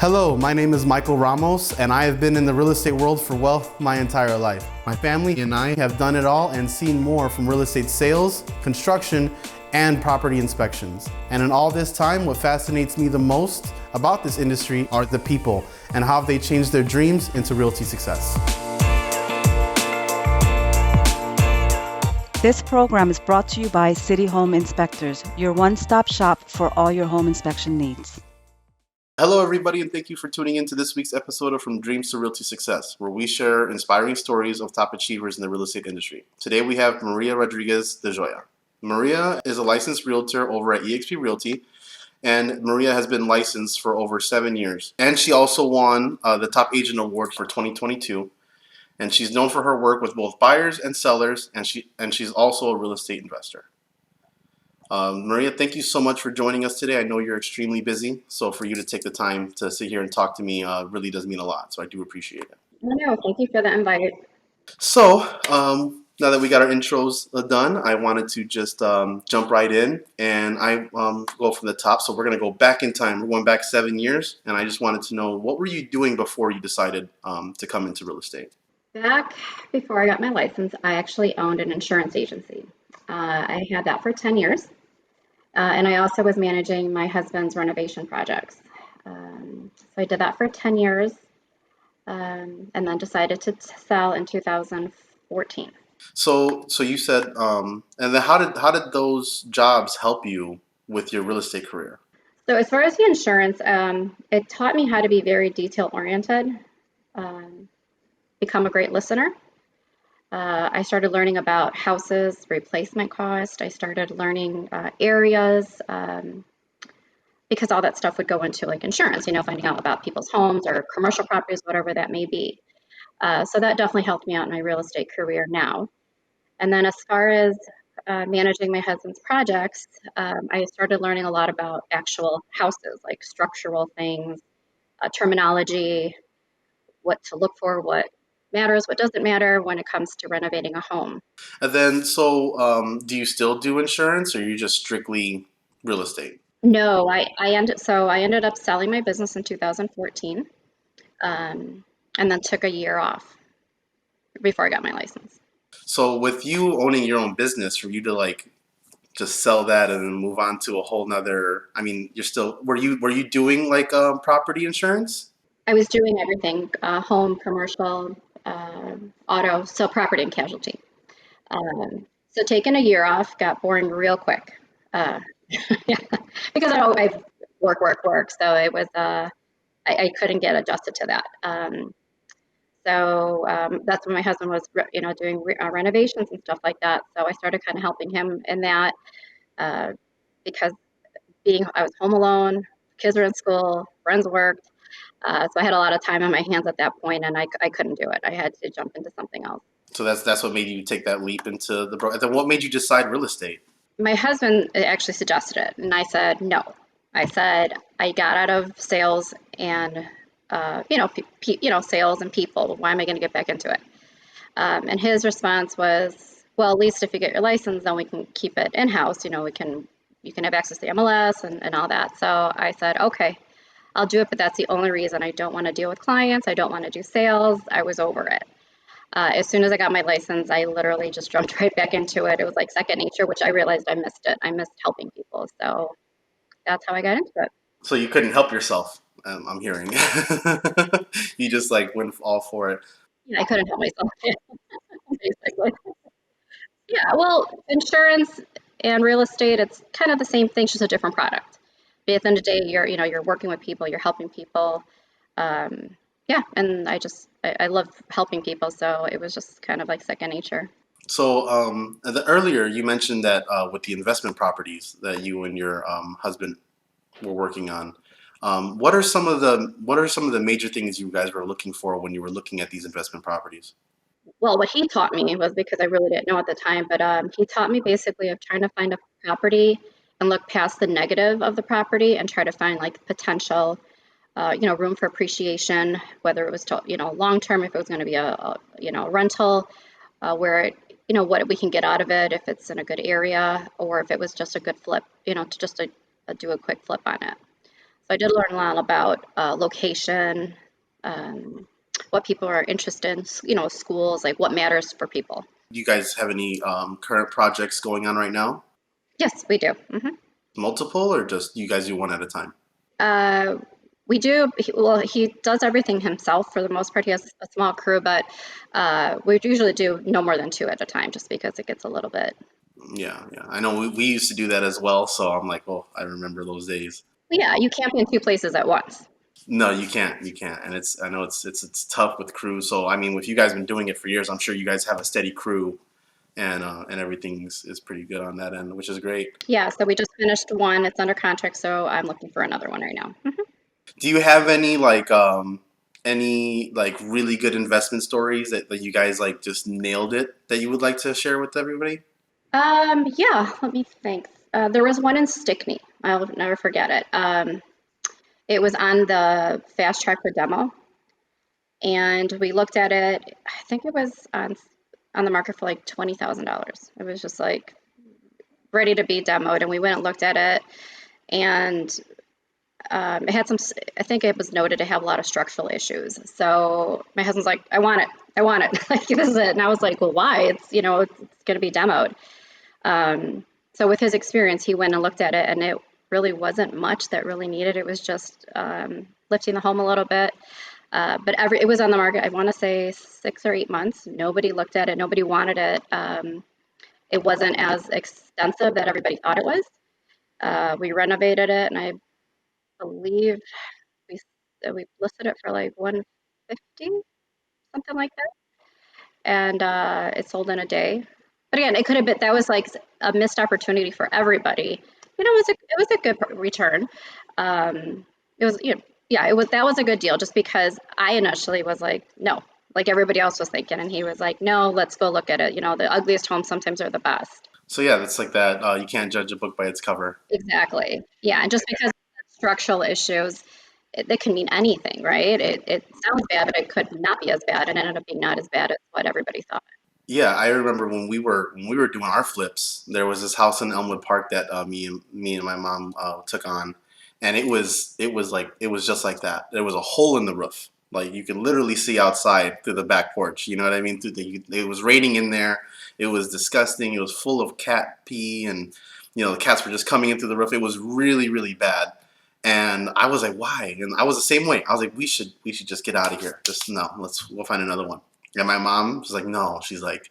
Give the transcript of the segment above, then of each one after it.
Hello, my name is Michael Ramos, and I have been in the real estate world for, my entire life. My family and I have done it all and seen more from real estate sales, construction, and property inspections. And in all this time, what fascinates me the most about this industry are the people and how they changed their dreams into realty success. This program is brought to you by City Home Inspectors, your one-stop shop for all your home inspection needs. Hello, everybody, and thank you for tuning in to this week's episode of From Dreams to Realty Success, where we share inspiring stories of top achievers in the real estate industry. Today, we have Maria Rodriguez de Joya. Maria is a licensed realtor over at eXp Realty, and Maria has been licensed for over 7 years. And she also won the Top Agent Award for 2022. And she's known for her work with both buyers and sellers, and she's also a real estate investor. Maria, thank you so much for joining us today. I know you're extremely busy, so for you to take the time to sit here and talk to me really does mean a lot, so I do appreciate it. No, thank you for the invite. So, now that we got our intros done, I wanted to just jump right in, and I go from the top. So we're going to go back in time. We're going back 7 years, and I just wanted to know, what were you doing before you decided to come into real estate? Back before I got my license, I actually owned an insurance agency. I had that for 10 years, and I also was managing my husband's renovation projects. So I did that for 10 years, and then decided to sell in 2014. So you said, and then how did those jobs help you with your real estate career? So as far as the insurance, it taught me how to be very detail oriented, become a great listener. I started learning about houses, replacement cost. I started learning areas, because all that stuff would go into like insurance, finding out about people's homes or commercial properties, whatever that may be. So that definitely helped me out in my real estate career now. And then as far as managing my husband's projects, I started learning a lot about actual houses, like structural things, terminology, what to look for, what matters, what doesn't matter when it comes to renovating a home. And then, do you still do insurance, or are you just strictly real estate? No, I ended up selling my business in 2014, and then took a year off before I got my license. So with you owning your own business, for you to just sell that and then move on to a whole nother, I mean, were you doing property insurance? I was doing everything, home, commercial, auto, so property and casualty. So taking a year off got boring real quick. Yeah, because I work. So it was, I couldn't get adjusted to that. So that's when my husband was, doing renovations and stuff like that. So I started kind of helping him in that, because I was home alone, kids were in school, friends worked. So I had a lot of time on my hands at that point, and I couldn't do it. I had to jump into something else. So that's what made you take that leap into and then what made you decide real estate? My husband actually suggested it, and I said no. I said I got out of sales and sales and people. Why am I going to get back into it? And his response was, well, at least if you get your license, then we can keep it in house. You can have access to MLS and all that. So I said, okay, I'll do it, but that's the only reason. I don't want to deal with clients. I don't want to do sales. I was over it. As soon as I got my license, I literally just jumped right back into it. It was like second nature, which I realized I missed it. I missed helping people. So that's how I got into it. So you couldn't help yourself, I'm hearing. You just went all for it. Yeah, I couldn't help myself, basically. Yeah, well, insurance and real estate, it's kind of the same thing, just a different product. But at the end of the day, you're working with people, you're helping people. Yeah, and I love helping people, so it was just kind of like second nature. So earlier you mentioned that with the investment properties that you and your husband were working on, what are some of the major things you guys were looking for when you were looking at these investment properties? Well, what he taught me was, because I really didn't know at the time, but he taught me basically of trying to find a property and look past the negative of the property and try to find potential, room for appreciation, whether it was long term, if it was going to be a rental, where it, what we can get out of it, if it's in a good area, or if it was just a good flip, to just do a quick flip on it. So I did learn a lot about location, um, what people are interested in, schools, like what matters for people. Do you guys have any current projects going on right now? Yes, we do. Multiple, or just you guys do one at a time? Uh, we do. Well, he does everything himself for the most part. He has a small crew, but we usually do no more than two at a time, just because it gets a little bit. Yeah, yeah. I know we used to do that as well, so I'm like, oh, I remember those days. Yeah, you can't be in two places at once. No, you can't. You can't. And I know it's tough with crews. So I mean, if you guys been doing it for years, I'm sure you guys have a steady crew and everything is pretty good on that end, which is great. Yeah, so we just finished one. It's under contract, so I'm looking for another one right now. Do you have any like really good investment stories that you guys like just nailed it that you would like to share with everybody? Yeah, let me think. There was one in Stickney. I'll never forget it. It was on the fast track for demo, and we looked at it. I think it was on the market for like $20,000. It was just like ready to be demoed, and we went and looked at it, and it had some. I think it was noted to have a lot of structural issues. So my husband's like, "I want it. I want it. Like this is it." And I was like, "Well, why? It's going to be demoed." So with his experience, he went and looked at it, and it really wasn't much that really needed. It was just lifting the home a little bit. But it was on the market, I want to say 6 or 8 months. Nobody looked at it. Nobody wanted it. It wasn't as extensive that everybody thought it was. We renovated it, and I believe we we listed it for like 150, something like that, and it sold in a day. But again, it could have been that was like a missed opportunity for everybody. It was a good return. It was yeah, it was that was a good deal just because I initially was like no, like everybody else was thinking, and he was like no, let's go look at it. The ugliest homes sometimes are the best. So yeah, it's like that. You can't judge a book by its cover. Exactly. Yeah, and just because of structural issues, that can mean anything, right? It sounds bad, but it could not be as bad, and ended up being not as bad as what everybody thought. Yeah, I remember when we were doing our flips. There was this house in Elmwood Park that me and my mom took on, and it was just like that. There was a hole in the roof, like you could literally see outside through the back porch. You know what I mean? It was raining in there. It was disgusting. It was full of cat pee, and the cats were just coming in through the roof. It was really really bad. And I was like, why? And I was the same way. I was like, we should just get out of here. Just no, we'll find another one. And my mom was like, no. She's like,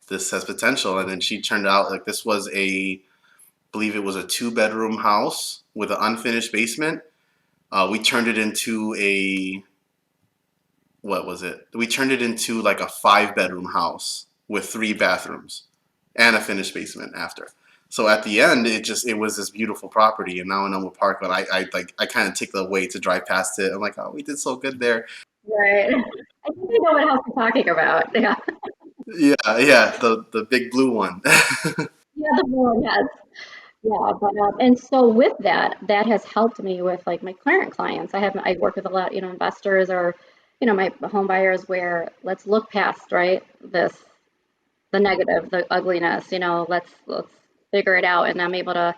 this has potential. And then she turned out like this was believe it was a 2 bedroom house with an unfinished basement. We turned it into what was it? We turned it into like a 5 bedroom house with 3 bathrooms and a finished basement after. So at the end, it was this beautiful property, and now in Elmwood Park. But I kind of take the way to drive past it. I'm like, oh, we did so good there. Right. I think I know what house you're talking about. Yeah. Yeah, yeah, the big blue one. Yeah, the one, yes. Yeah, but and so with that, that has helped me with like my current clients. I work with a lot, investors or, my home buyers where let's look past, right? The negative, the ugliness, let's figure it out. And I'm able to,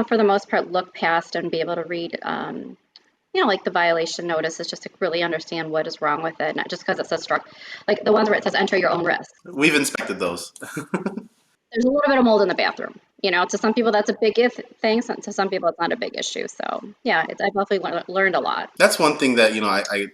for the most part, look past and be able to read like the violation notices just to really understand what is wrong with it, not just because it says like the ones where it says enter your own risk. We've inspected those. There's a little bit of mold in the bathroom. To some people that's a big thing. To some people it's not a big issue. So yeah, I've definitely learned a lot. That's one thing that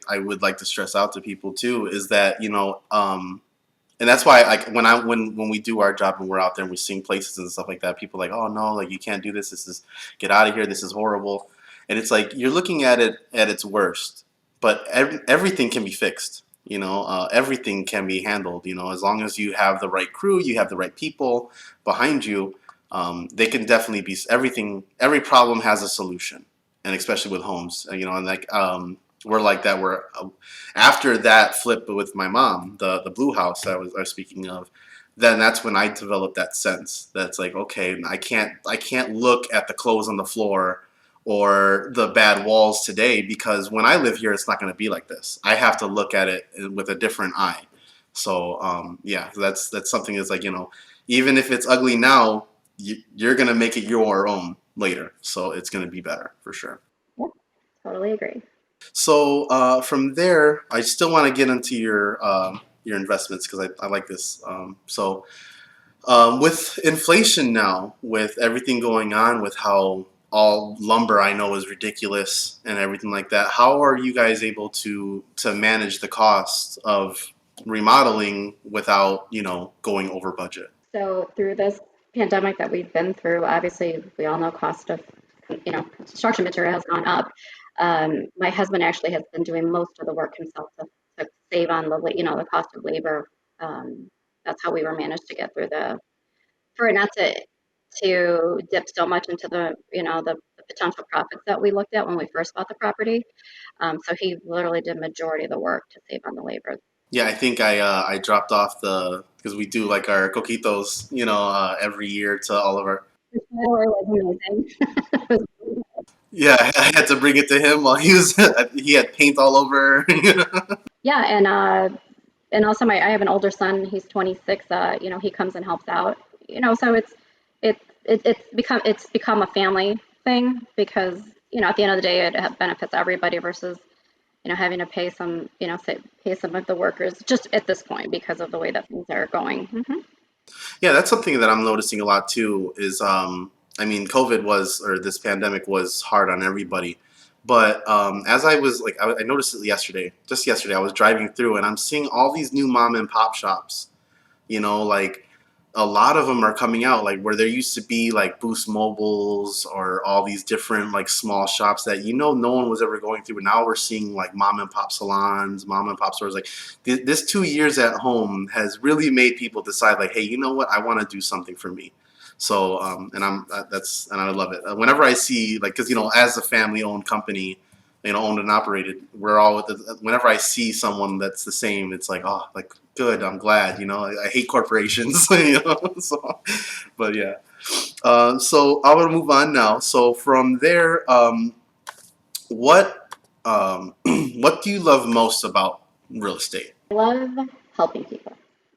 I would like to stress out to people too is that and that's why like when we do our job and we're out there and we're seeing places and stuff like that, people are like, oh no, like you can't do this. This is get out of here. This is horrible. And it's like you're looking at it at its worst, but everything can be fixed. Everything can be handled. As long as you have the right crew, you have the right people behind you. They can definitely be everything. Every problem has a solution, and especially with homes, and like we're like that. We're after that flip with my mom, the blue house I was speaking of. Then that's when I developed that sense that's like, okay, I can't look at the clothes on the floor or the bad walls today because when I live here, it's not going to be like this. I have to look at it with a different eye. So yeah, that's something that's like even if it's ugly now, you're gonna make it your own later, so it's gonna be better for sure. totally agree. So from there, I still want to get into your investments because I like this. With inflation now, with everything going on, with how all lumber I know is ridiculous and everything like that, how are you guys able to manage the cost of remodeling without going over budget? So through this pandemic that we've been through, obviously we all know cost of, construction material has gone up. My husband actually has been doing most of the work himself to save on the cost of labor. That's how we were managed to get through for it not to dip so much into the potential profits that we looked at when we first bought the property. So he literally did majority of the work to save on the labor. Yeah, I think I dropped off the because we do like our coquitos, every year to all of our. Which, by the way, was amazing. Yeah, I had to bring it to him while he had paint all over. Yeah, and also I have an older son. He's 26. He comes and helps out. So it's become a family thing because at the end of the day it benefits everybody versus having to pay some of the workers just at this point because of the way that things are going. Yeah, that's something that I'm noticing a lot too. Is I mean, COVID was or this pandemic was hard on everybody, but as I was like, I noticed it yesterday. Just yesterday, I was driving through and I'm seeing all these new mom and pop shops. Like a lot of them are coming out like where there used to be like Boost Mobiles or all these different like small shops that no one was ever going through. But now we're seeing like mom and pop salons, mom and pop stores. Like this 2 years at home has really made people decide like, hey, you know what? I want to do something for me. So and I love it. Whenever I see like because as a family owned company, owned and operated, we're all whenever I see someone that's the same, it's like, oh, like good, I'm glad. I hate corporations. So, but yeah. So I want to move on now. So from there, what what do you love most about real estate? I love helping people.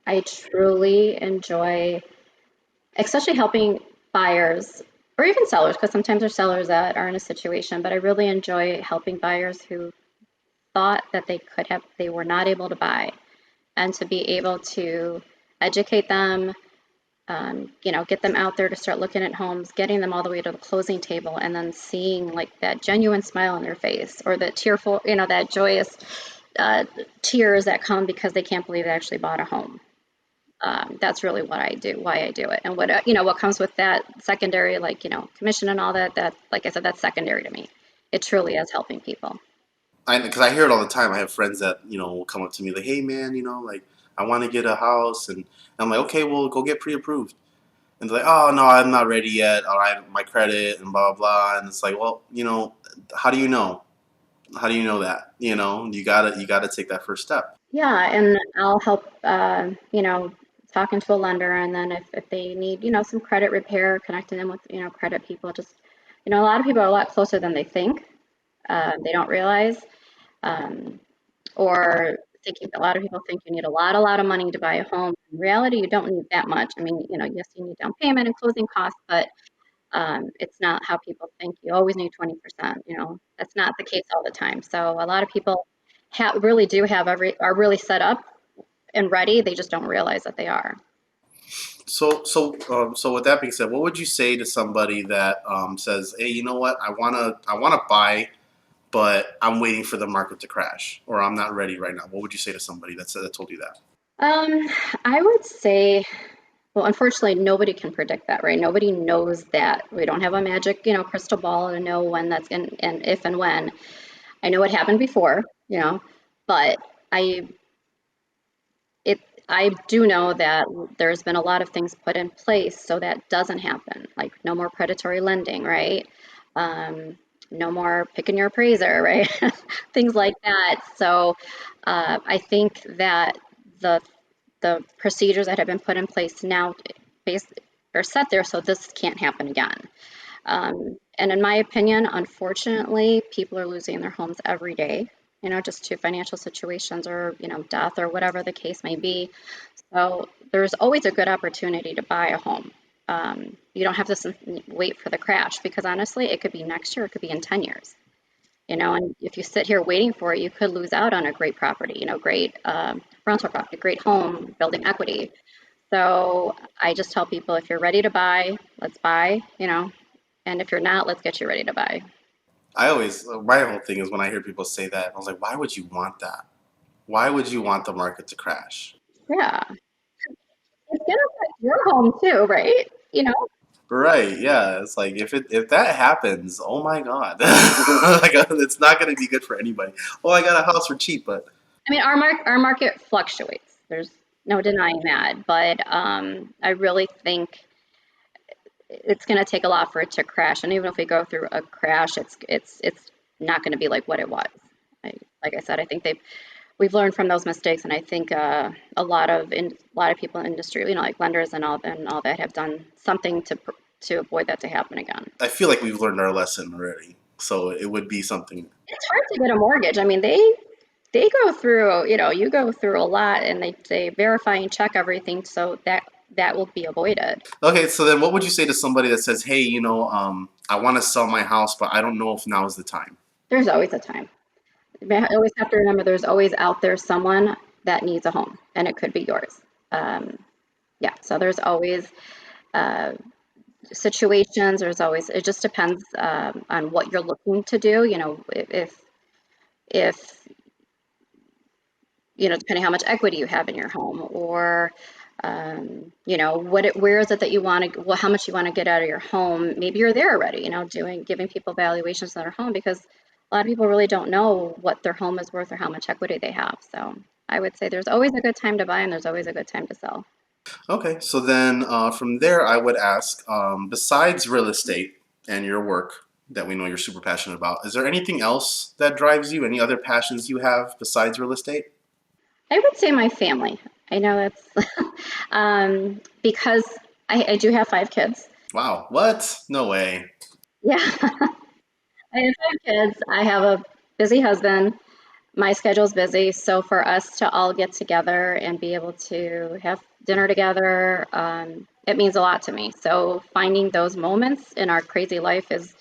I truly enjoy, especially helping buyers or even sellers, because sometimes there's sellers that are in a situation, but I really enjoy helping buyers who thought that they were not able to buy, and to be able to educate them, get them out there to start looking at homes, getting them all the way to the closing table, and then seeing like that genuine smile on their face or the tearful, that joyous uh, tears that come because they can't believe they actually bought a home. That's really what I do, why I do it, and what comes with that secondary, like commission and all that. That, like I said, that's secondary to me. It truly is helping people. Because I hear it all the time. I have friends that will come up to me like, hey man, like I want to get a house, and I'm like, okay, well go get pre-approved. And they're like, oh no, I'm not ready yet. All right, my credit and blah blah blah. And it's like, well, how do you know? How do you know that? You gotta take that first step. Yeah, and I'll help, talking to a lender, and then if they need, some credit repair, connecting them with, credit people. Just, a lot of people are a lot closer than they think. They don't realize, um, or thinking a lot of people think you need a lot of money to buy a home. In reality, you don't need that much. I mean, yes, you need down payment and closing costs, but it's not how people think. You always need 20%. That's not the case all the time. So a lot of people really do are really set up and ready. They just don't realize that they are. So with that being said, what would you say to somebody that says, hey, you know what? I wanna buy, but I'm waiting for the market to crash, or I'm not ready right now. What would you say to somebody that told you that? Um, I would say, well, unfortunately, nobody can predict that, right? Nobody knows that. We don't have a magic, crystal ball to know when that's going and if and when. I know it happened before, but I it I do know that there's been a lot of things put in place so that doesn't happen. Like no more predatory lending, right? Um, no more picking your appraiser, right? Things like that. So I think that the the procedures that have been put in place now based are set there so this can't happen again. And in my opinion, unfortunately, people are losing their homes every day, just to financial situations or, death or whatever the case may be. So there's always a good opportunity to buy a home. You don't have to wait for the crash because honestly, it could be next year, it could be in 10 years. And if you sit here waiting for it, you could lose out on a great property, great rental property, great home, building equity. So I just tell people, if you're ready to buy, let's buy. And if you're not, let's get you ready to buy. I always, my whole thing is when I hear people say that, I was like, why would you want that? Why would you want the market to crash? Yeah. It's gonna affect your home too, right? Right, yeah. It's like if that happens, oh my God. Like it's not gonna be good for anybody. Oh, I got a house for cheap, but I mean, our market fluctuates. There's no denying that, but I really think it's going to take a lot for it to crash. And even if we go through a crash, it's not going to be like what it was. Like I said, I think we've learned from those mistakes, and I think a lot of people in the industry, like lenders and all that, have done something to avoid that to happen again. I feel like we've learned our lesson already. So it would be something. It's hard to get a mortgage. I mean, they go through, you go through a lot, and they verify and check everything, so that will be avoided. Okay, so then what would you say to somebody that says, "Hey, I want to sell my house, but I don't know if now is the time." There's always a time. You always have to remember there's always out there someone that needs a home, and it could be yours. Um, yeah, so there's always uh, situations. It just depends on what you're looking to do. If depending how much equity you have in your home, or where is it that you want to, well, how much you want to get out of your home. Maybe you're there already, giving people valuations on their home, because a lot of people really don't know what their home is worth or how much equity they have. So I would say there's always a good time to buy, and there's always a good time to sell. Okay, so then from there, I would ask, besides real estate and your work that we know you're super passionate about, is there anything else that drives you? Any other passions you have besides real estate? I would say my family. I know that's because I do have 5 kids. Wow, what? No way. Yeah, I have 5 kids. I have a busy husband. My schedule's busy, so for us to all get together and be able to have dinner together, it means a lot to me. So finding those moments in our crazy life is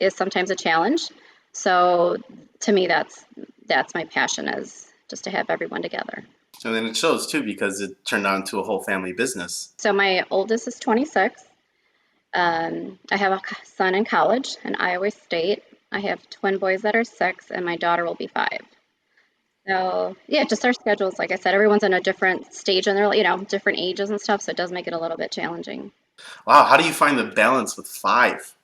sometimes a challenge. So to me, that's my passion, is just to have everyone together. And then it shows too because it turned on to a whole family business. So my oldest is 26. I have a son in college in Iowa State. I have twin boys that are 6, and my daughter will be 5. So yeah, just our schedules. Like I said, everyone's in a different stage in their, different ages and stuff. So it does make it a little bit challenging. Wow, how do you find the balance with five?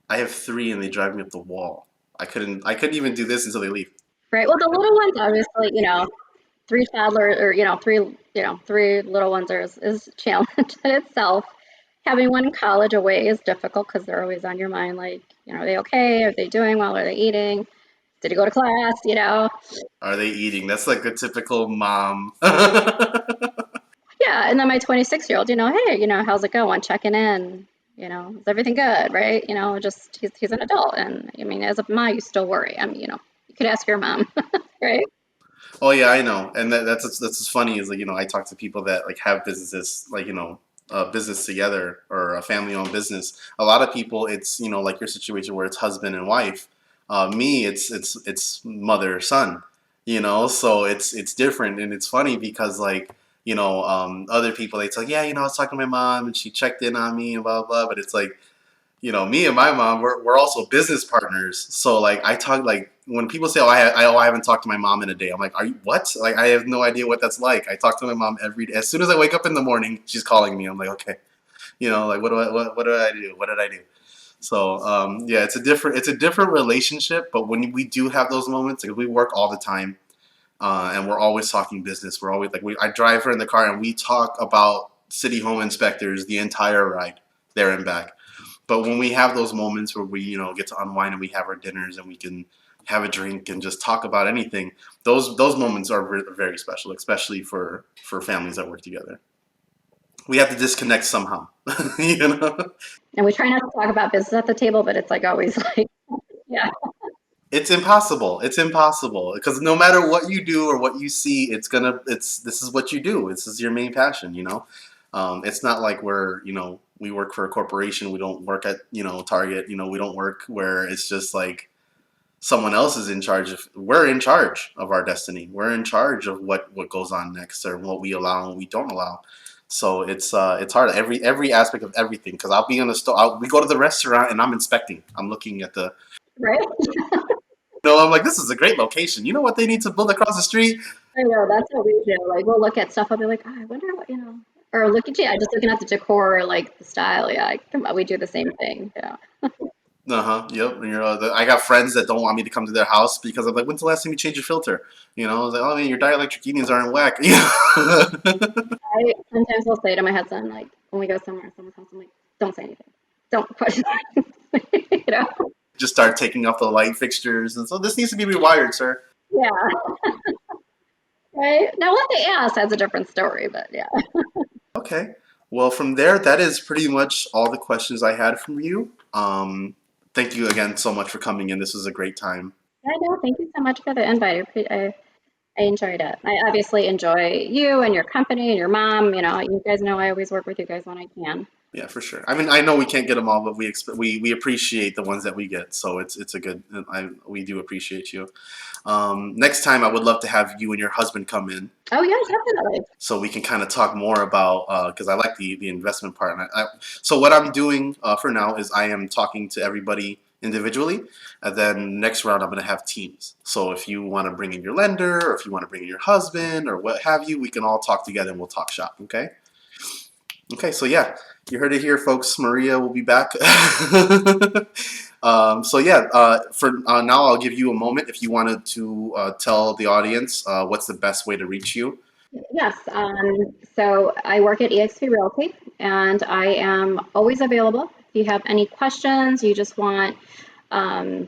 I have three and they drive me up the wall. I couldn't even do this until they leave. Right. Well, the little ones, obviously, 3 toddlers, or three little ones is a challenge in itself. Having one in college away is difficult because they're always on your mind. Like, are they okay? Are they doing well? Are they eating? Did he go to class? Are they eating? That's like a typical mom. Yeah. And then my 26-year-old, hey, how's it going? Checking in. Is everything good? Right. Just he's an adult, and I mean, as a mom, you still worry. I mean, you could ask your mom, right? Oh yeah, I know, and that's what's funny is like I talk to people that like have businesses like a business together or a family-owned business. A lot of people, it's like your situation where it's husband and wife. Me, it's mother son. So it's different, and it's funny because like other people they tell yeah I was talking to my mom and she checked in on me and blah blah blah, but it's like me and my mom, we're also business partners. So like I talk like when people say, I haven't talked to my mom in a day. I'm like, are you what? Like I have no idea what that's like. I talk to my mom every day. As soon as I wake up in the morning, she's calling me. I'm like, okay, like what do I do? What did I do? So yeah, it's a different relationship. But when we do have those moments, like we work all the time, and we're always talking business. We're always like I drive her in the car and we talk about city home inspectors the entire ride there and back. But when we have those moments where we, get to unwind and we have our dinners and we can have a drink and just talk about anything, those moments are very special, especially for families that work together. We have to disconnect somehow, you know. And we try not to talk about business at the table, but it's like always like, yeah. It's impossible. It's impossible because no matter what you do or what you see, this is what you do. This is your main passion. It's not like we work for a corporation. We don't work at Target. We don't work where it's just like someone else is in charge of. We're in charge of our destiny. We're in charge of what goes on next, or what we allow and what we don't allow. So it's hard, every aspect of everything, because I'll be in the store. We go to the restaurant and I'm inspecting. I'm looking at the. Right? No, I'm like, this is a great location. You know what they need to build across the street? I know, that's what we do. Like, we'll look at stuff, I'll be like, oh, I wonder what, or look at, yeah, just looking at the decor, like the style. Yeah, we do the same thing. Yeah. Uh-huh. Yep. And I got friends that don't want me to come to their house because I'm like, when's the last time you changed your filter? I was like, oh man, your dielectric heatings are in whack. Sometimes I'll say to my husband, like, when we go somewhere, someone's house, I'm like, don't say anything. Don't question. you know? Just start taking off the light fixtures, and so this needs to be rewired, sir. Yeah. Right. Now, what they ask, that's a different story, but yeah. Okay. Well, from there, that is pretty much all the questions I had from you. Thank you again so much for coming in. This was a great time. I know. Thank you so much for the invite. I enjoyed it. I obviously enjoy you and your company and your mom. You guys know I always work with you guys when I can. Yeah, for sure. I mean, I know we can't get them all, but we appreciate the ones that we get. So it's a good. We do appreciate you. Next time, I would love to have you and your husband come in Oh, yeah, definitely. so we can kind of talk more about, because I like the investment part. And so what I'm doing for now is I am talking to everybody individually, and then next round I'm going to have teams. So if you want to bring in your lender, or if you want to bring in your husband, or what have you, we can all talk together and we'll talk shop. Okay. Okay. So yeah, you heard it here, folks. Maria will be back. So yeah, for now, I'll give you a moment if you wanted to tell the audience what's the best way to reach you. Yes. So I work at eXp Realty, and I am always available. If you have any questions, you just want to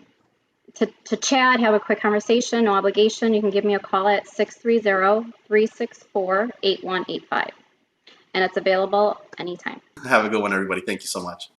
chat, have a quick conversation, no obligation, you can give me a call at 630-364-8185. And it's available anytime. Have a good one, everybody. Thank you so much.